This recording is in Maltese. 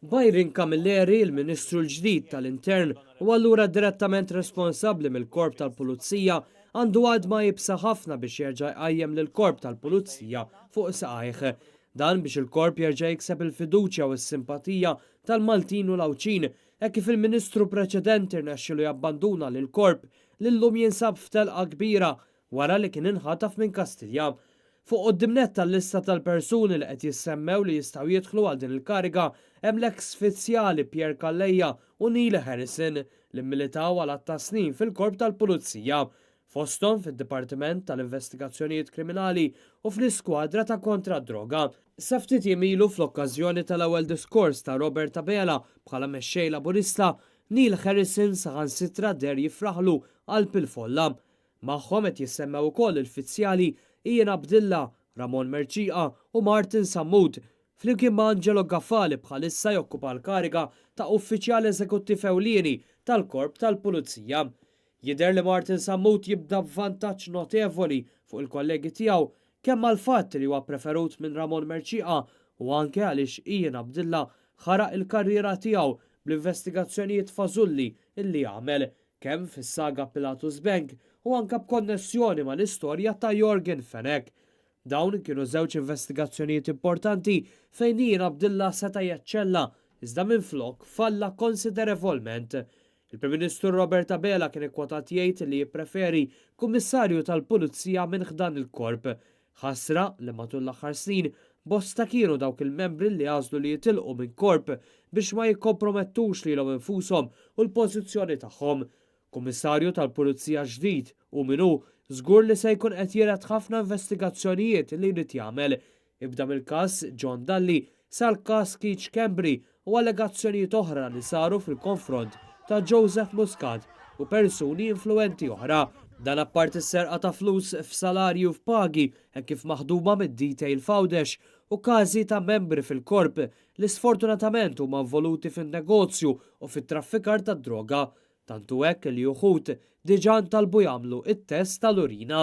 Byron Camilleri, il-Ministru l-ġdid tal-Intern, u allura direttament responsabbli mill-Korp tal-Pulizija, għandu għad ma jibsa ħafna biex jerġa' jqajjem lill-Korp tal-Pulizija fuq saqajh. Dan biex il-Korp jerġa' jikseb il-fiduċja u s-simpatija tal-Maltin u l-Awċin, hekk kif il-Ministru preċedenti rnexxielu jabbanduna lill-Korp li llum jinsab f'telqa kbira wara li kien inħataf minn Kastilja. Fuq qoddimnet tal-lista tal-persuni li qed jissemmew li jistgħu jidħlu għal din il-kariga hemm l-eks fizzjali Pierre Calleja u Neil Harrison li mmilitaw għal ta' snin fil-Korp tal-Pulizija, fosthom fid-Dipartiment tal-Investigazzjonijiet Kriminali u fl-iskwadra ta' kontra droga. Sa ftit jimilu fl-okkażjoni tal-ewwel diskors ta' Robert Abela bħala mexxej laburista, Neil Harrison saħansitra der jifraħlu għal pil-folla. Magħhom qed jissemmew ukoll il-fizzjali Ian Abdillah, Ramon Merċiqa u Martin Sammut, flimkien ma' Angelo Gaffali bħalissa jokkupa l-kariga ta' uffiċjal eżekuttiv ewlieni tal-Korp tal-Pulizija. Jidher li Martin Sammut jibda b'vantaġġ notevoli fuq il-kollegi tiegħu kemm għall-fatt li huwa preferut minn Ramon Merċiqa u anke għaliex Ian Abdillah ħaraq il-karriera tiegħu bl-investigazzjonijiet fażulli illi għamel kemm fis-saga Pilatus Bank u anke b'konnessjoni mal-istorja ta' Jorgen Fenech. Dawn kienu żewġ investigazzjonijiet importanti fejn Ian Abdillah seta' jeċċella iżda minflok falla konsiderevolment. Il-Prim Ministru Robert Abela kien ikkwotat jgħid li jippreferi kummissarju tal-Pulizija minn ħdan il-Korp. Ħasra li matul l-aħħar snin bosta kienu dawk il-membri li għażlu li jitilqu minn Korp biex ma jikkompromettux lilhom infushom u l-pożizzjoni tagħhom. Kummissarju tal-Pulizija ġdid u minnu żgur li se jkun qed jiret ħafna investigazzjonijiet li jrid jagħmel. Ibda mill-każ John Dalli sal-każ Keith Kembri u allegazzjonijiet oħra li saru fil-konfront ta' Joseph Muscat u persuni influenti oħra. Dan apparti s-serqa ta' flus f'salarju f'pagi hekk kif maħduma mid-detail fawdex u każi ta' membri fil-Korp li sfortunatament huma involuti fin-negozju u fit-traffikar tad droga. Tantu hekk li uħud diġà ntalbu jagħmlu it-test tal-urina.